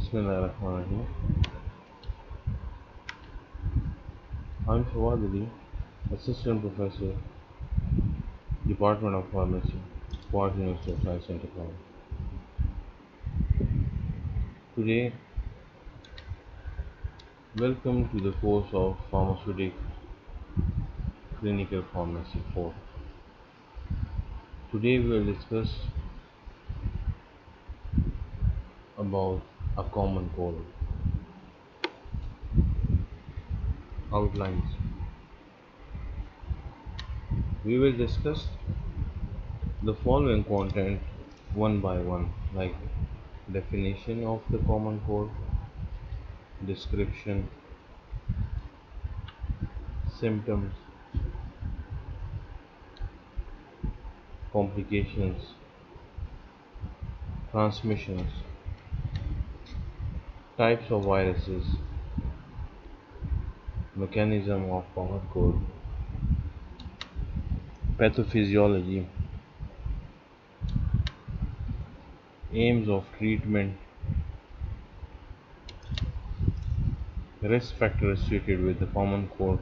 Bismillahirrahmanirrahim. I'm Fawad, Assistant Professor, Department of Pharmacy, Port University of Science and Technology. Today, welcome to the course of Pharmaceutic Clinical Pharmacy 4. Today we will discuss about a common cold. Outlines. We will discuss the following content one by one, like definition of the common cold, description, symptoms, complications, transmissions, types of viruses, mechanism of common cold, pathophysiology, aims of treatment, risk factors associated with the common cold,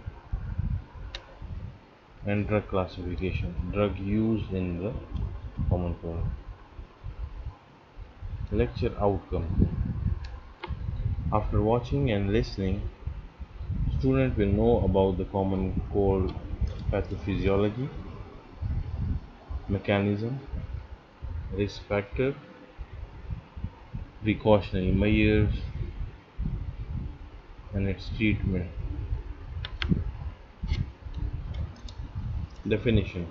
and drug classification, drug used in the common cold. Lecture outcome. After watching and listening, student will know about the common cold pathophysiology, mechanism, risk factor, precautionary measures, and its treatment. Definition.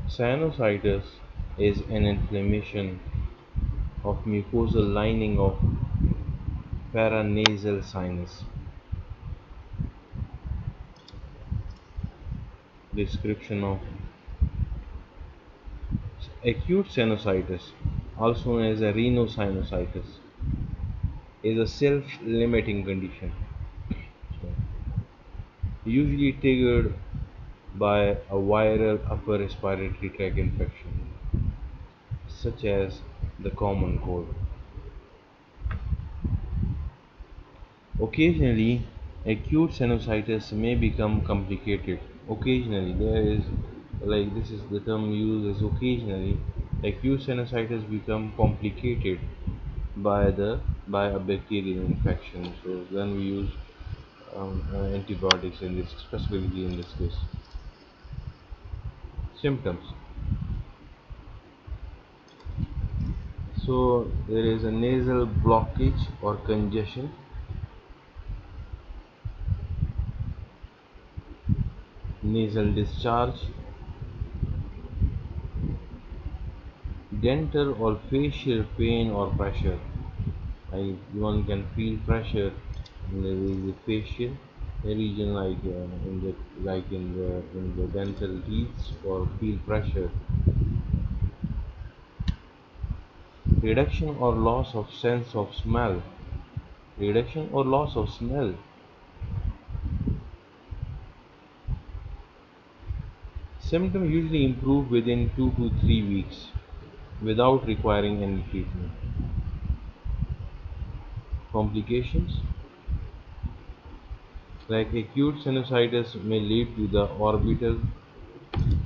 Sinusitis is an inflammation of mucosal lining of paranasal sinus. Description of acute sinusitis, also known as a rhinosinusitis, is a self-limiting condition, usually triggered by a viral upper respiratory tract infection, such as the common cold. Occasionally, acute sinusitis may become complicated. Occasionally, there is this is the term used as occasionally. Acute sinusitis become complicated by a bacterial infection. So then we use antibiotics in this, specifically in this case. Symptoms. So there is a nasal blockage or congestion, nasal discharge, dental or facial pain or pressure. One can feel pressure in the facial region, in the dental teeth, or feel pressure. Reduction or loss of sense of smell. Reduction or loss of smell. Symptoms usually improve within 2 to 3 weeks without requiring any treatment. Complications like acute sinusitis may lead to the orbital,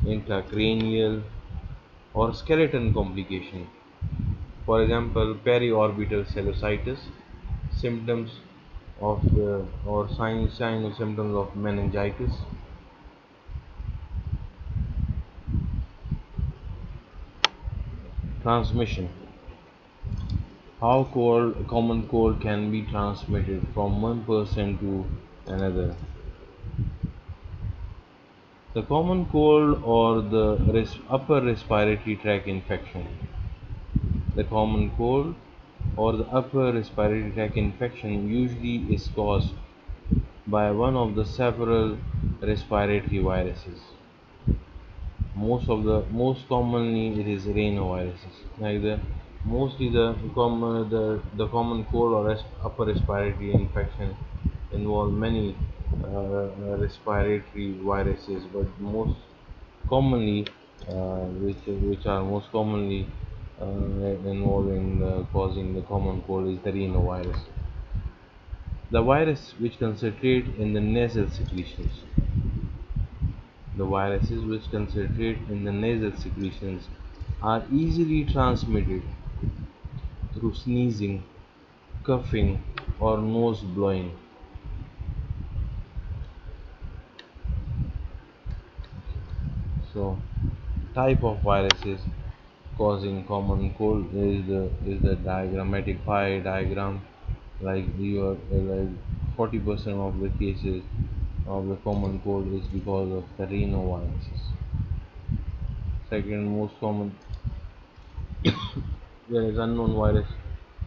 intracranial, or skeleton complication. For example, periorbital sinusitis, symptoms of the or sign or symptoms of meningitis. Transmission. How common cold can be transmitted from one person to another. The common cold or the upper respiratory tract infection. The common cold or the upper respiratory tract infection usually is caused by one of the several respiratory viruses. Most commonly it is rhinoviruses. Like the common cold or upper respiratory infection involve many respiratory viruses, but most commonly which are most commonly involved in causing the common cold is the rhinovirus. The virus which concentrate in the nasal secretions. The viruses which concentrate in the nasal secretions are easily transmitted through sneezing, coughing, or nose blowing. So, type of viruses causing common cold is the diagrammatic pie diagram. Like you are like 40% of the cases of the common cold is because of the rhinoviruses. Second most common, there is unknown virus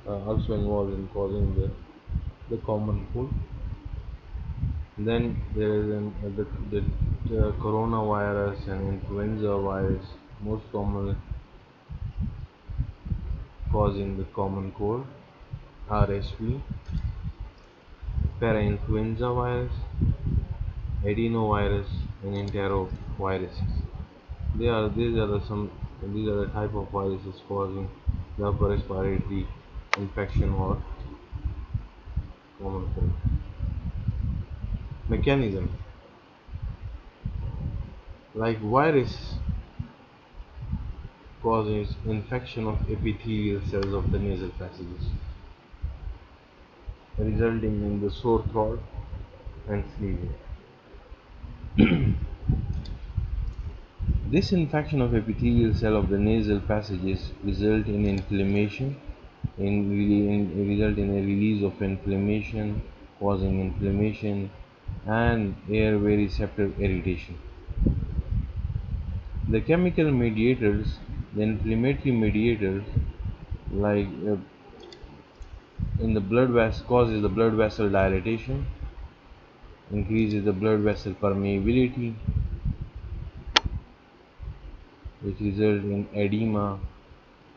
also involved in causing the common cold. Then there is the coronavirus and influenza virus most commonly causing the common cold. RSV, parainfluenza virus, adenovirus, and enteroviruses. These are the type of viruses causing the upper respiratory infection or common cold. Mechanism, like virus causes infection of epithelial cells of the nasal passages, resulting in the sore throat and sneezing. This infection of epithelial cell of the nasal passages result in inflammation, result in a release of inflammation, causing inflammation and airway receptor irritation. The chemical mediators, the inflammatory mediators, like in the blood vessel, causes the blood vessel dilatation, increases the blood vessel permeability, which result in edema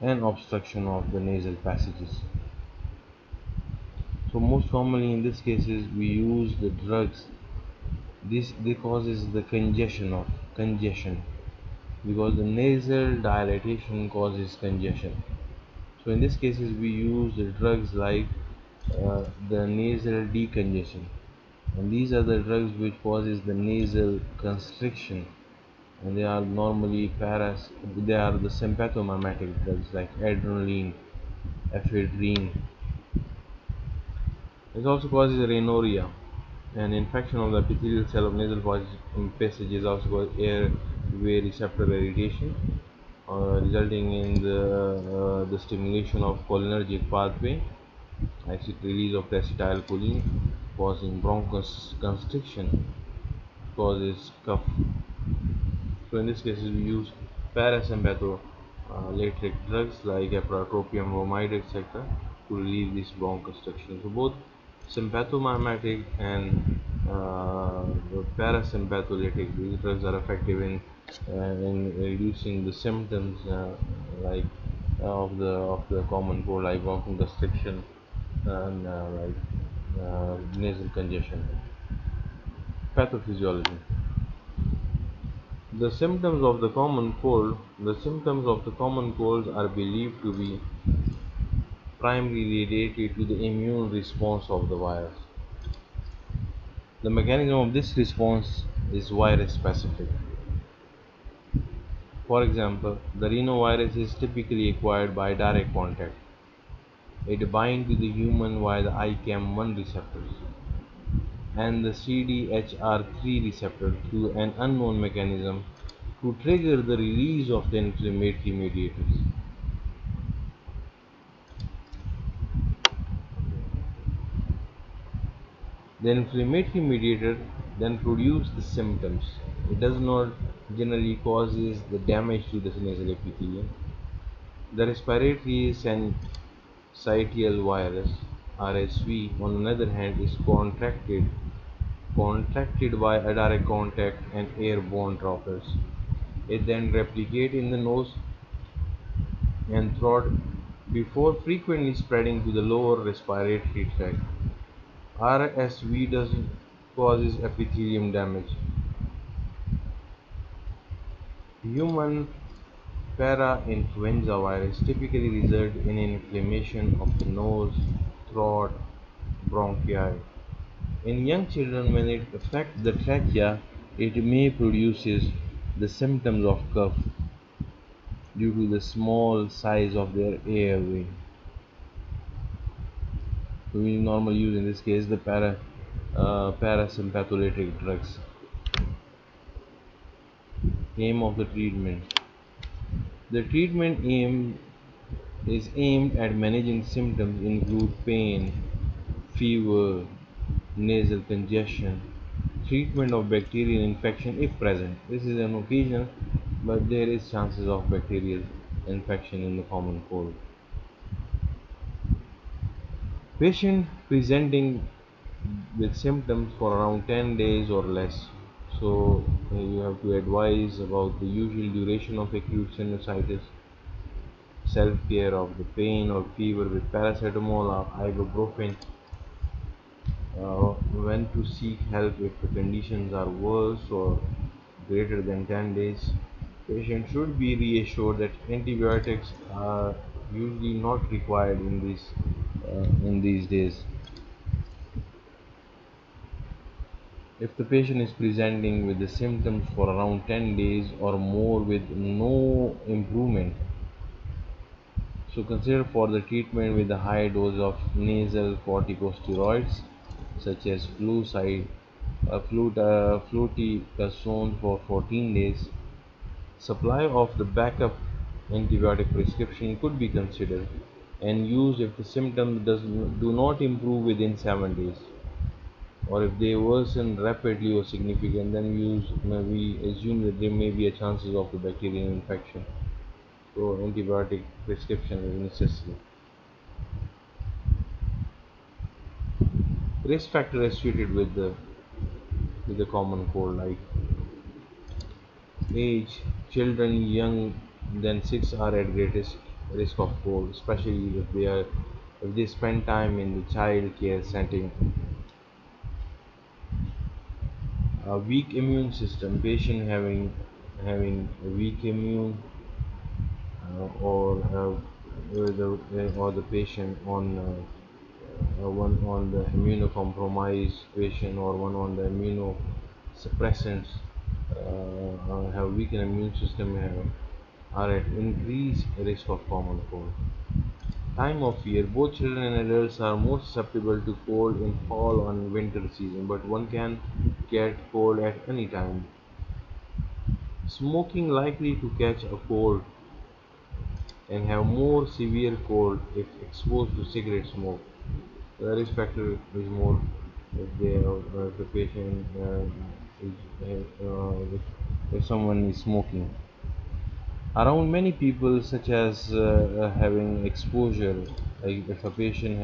and obstruction of the nasal passages. So most commonly in these cases we use the drugs. This causes the congestion because the nasal dilatation causes congestion. So in these cases we use the drugs like the nasal decongestion, and these are the drugs which causes the nasal constriction, and they are normally they are the sympathomimetic drugs like adrenaline, ephedrine. It also causes rhinorrhea. An infection of the epithelial cell of nasal passages also causes airway receptor irritation, resulting in the stimulation of cholinergic pathway, acid release of acetylcholine, causing bronchoconstriction, causes cough. So in this case, we use parasympatholytic drugs like apratropium, bromide, etc. to relieve this bronchoconstriction. So both sympathomimetic and parasympatholytic these drugs are effective in reducing the symptoms like of the common cold, like bronchoconstriction and nasal congestion. Pathophysiology. The symptoms of the common cold are believed to be primarily related to the immune response of the virus. The mechanism of this response is virus specific. For example, the rhinovirus is typically acquired by direct contact. It binds to the human via the ICAM1 receptors and the CDHR3 receptor through an unknown mechanism to trigger the release of the inflammatory mediators. The inflammatory mediator then produces the symptoms. It does not generally causes the damage to the nasal epithelium. The respiratory syncytial virus (RSV) on the other hand is contracted by a direct contact and airborne droplets. It then replicates in the nose and throat before frequently spreading to the lower respiratory tract. RSV doesn't causes epithelium damage. Human Parainfluenza virus typically result in inflammation of the nose, throat, bronchi. In young children, when it affects the trachea, it may produces the symptoms of cough due to the small size of their airway. So we normally use in this case the parasympathetic drugs. Aim of the treatment. The treatment aim is aimed at managing symptoms include pain, fever, nasal congestion, treatment of bacterial infection if present. This is an occasion, but there is chances of bacterial infection in the common cold. Patient presenting with symptoms for around 10 days or less. So you have to advise about the usual duration of acute sinusitis, self-care of the pain or fever with paracetamol or ibuprofen, when to seek help if the conditions are worse or greater than 10 days. Patient should be reassured that antibiotics are usually not required in these days. If the patient is presenting with the symptoms for around 10 days or more with no improvement, so consider for the treatment with a high dose of nasal corticosteroids such as fluticasone for 14 days. Supply of the backup antibiotic prescription could be considered and used if the symptoms do not improve within 7 days, or if they worsen rapidly or significant, then we assume that there may be a chances of the bacterial infection. So antibiotic prescription is necessary. Risk factor associated with the common cold, like age. Children young than 6 are at greatest risk of cold, especially if they spend time in the child care setting. A weak immune system. Patient having a weak immune, or the patient on one on the immunocompromised patient or one on the immunosuppressants, have weakened immune system, are at increased risk of common cold. Time of year. Both children and adults are more susceptible to cold in fall and winter season, but one can get cold at any time. Smoking likely to catch a cold and have more severe cold if exposed to cigarette smoke. The risk factor is more if the patient if someone is smoking. Around many people, such as having exposure, like if a person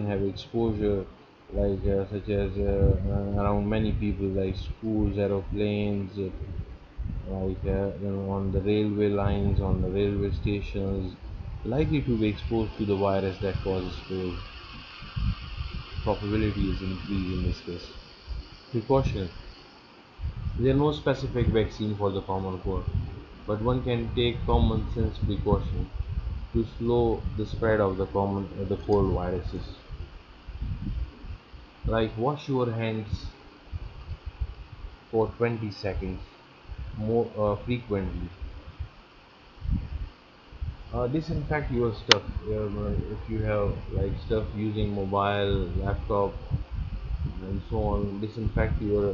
have exposure, like such as around many people, like schools, aeroplanes, on the railway lines, on the railway stations, likely to be exposed to the virus that causes cold. Probability is increased in this case. Precaution. There is no specific vaccine for the common cold, but one can take common sense precaution to slow the spread of the cold viruses. Like wash your hands for 20 seconds more frequently. Disinfect your stuff. If you have like stuff using mobile, laptop, and so on, disinfect your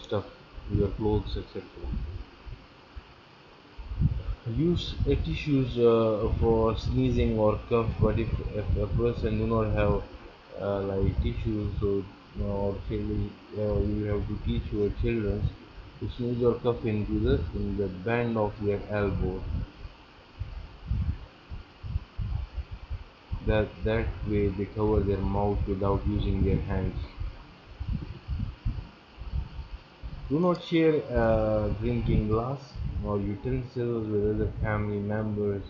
stuff, your clothes, etc. Use tissues for sneezing or cough, but if a person do not have like tissues, so or children, you have to teach your children to sneeze or cough in the band of their elbow. That way they cover their mouth without using their hands. Do not share a drinking glass or utensils with other family members.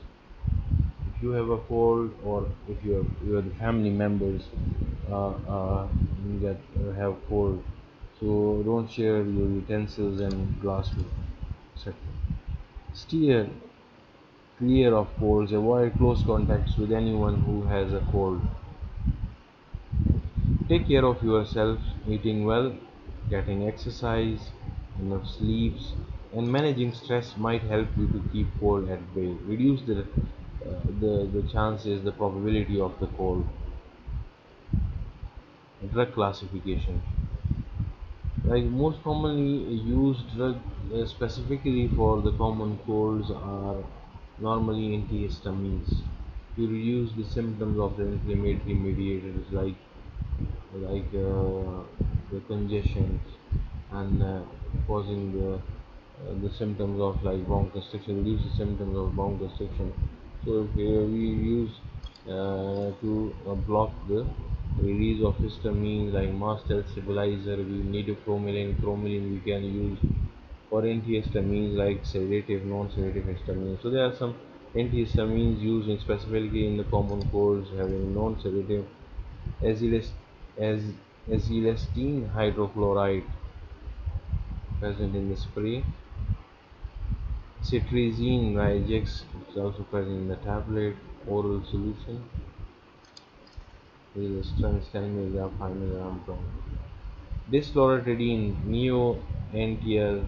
If you have a cold, or if you are the family members that have cold, so don't share your utensils and glassware, etc. Steer clear of colds. Avoid close contacts with anyone who has a cold. Take care of yourself, eating well, getting exercise, enough sleeps, and managing stress might help you to keep cold at bay. Reduce the chances, the probability of the cold. Drug classification. Like most commonly used drugs specifically for the common colds are normally antihistamines to reduce the symptoms of the inflammatory mediators like the congestions and causing the symptoms of like bronchoconstriction, reduce the symptoms of bronchoconstriction. So if we use to block the release of histamine like mast cell stabilizer, we need a cromolyn. Cromolyn we can use for antihistamines like sedative, non-sedative histamine. So there are some antihistamines used in specifically in the common colds having non-sedative azilest, as acetylestine hydrochloride present in the spray. Cetirizine Rigex is also present in the tablet, oral solution. There is a strength 10 mg, 5 mg per. Disloratadine neo-NTR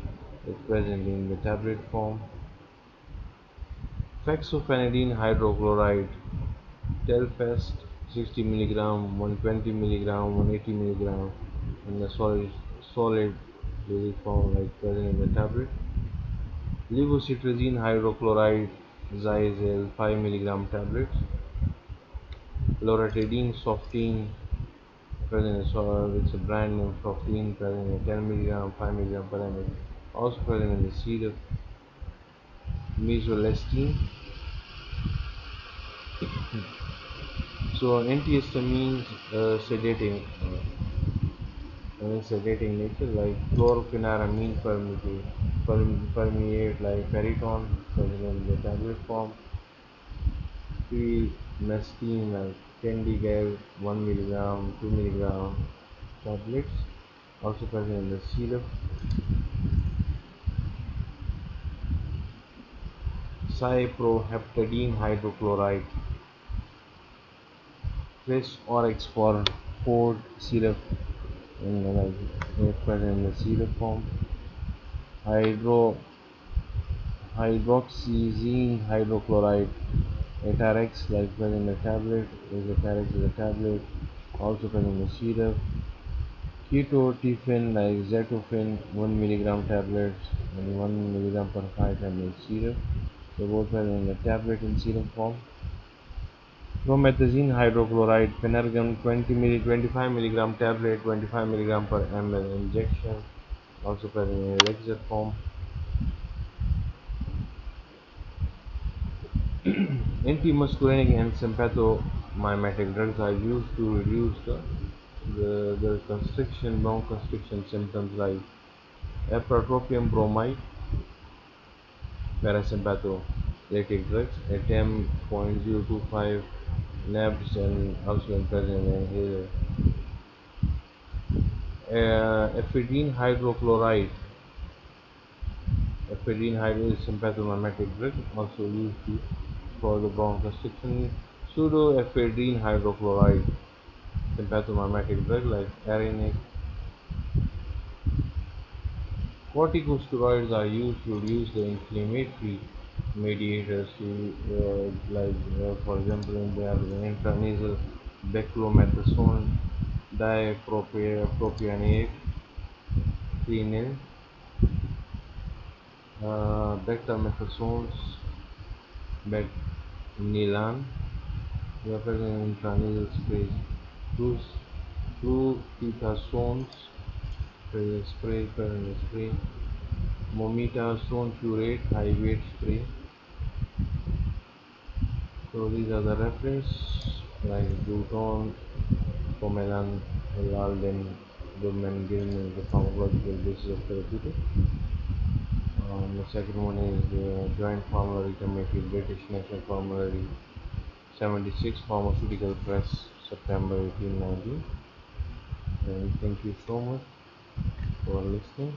is present in the tablet form. Fexofenadine hydrochloride, Telfast 60 mg, 120 mg, 180 mg in the solid dosage form like present in the tablet. Levocetirizine hydrochloride Xyzal 5 mg tablets. Loratadine softine present in solid, it's a brand name softine present in 10 mg, 5 mg per ml. Also present in the syrup. Mesolestine. So antihistamines sedating sedating nature like chlorpheniramine permeate like periton present in the tablet form. Mestine like Candigal 1 mg, 2 mg tablets also present in the syrup. Cyproheptadine hydrochloride, Chris Oryx for poured syrup in the present in the syrup form. Hydro Hydroxyzine hydrochloride, Atarex like present in the tablet, is Atarex is a tablet, also present in the syrup. Ketotifen like Zetofen 1 mg tablets and 1 mg per 5 ml syrup. So both present in the tablet in syrup form. Promethazine hydrochloride, Phenergan 25 mg tablet, 25 mg per ml injection, also present in elixir form. Antimuscarinic and sympathomimetic drugs are used to reduce the constriction, bronchoconstriction symptoms like apratropium bromide, parasympatholytic drugs, at 10.025 NABs and also present in here. Ephedrine hydrochloride, ephedrine hydrochloride is sympathomimetic drug, also used for the bronchoconstriction. Pseudoephedrine hydrochloride, sympathomimetic drug like Arenic. Corticosteroids are used to reduce the inflammatory mediators for example they have the intranasal beclomethasone dipropionate, phenil, bectamethasones, becnilan. They are present in intranasal sprays. Fluticasone spray present in spray. Mometasone furoate high weight spray. So these are the reference like Bruton, Pomelan, Lalden, Goodman, Gilman is the pharmacological basis of therapeutic. The second one is the Joint Formulary Committee, British National Formulary 76 Pharmaceutical Press, September 1890. And thank you so much for listening.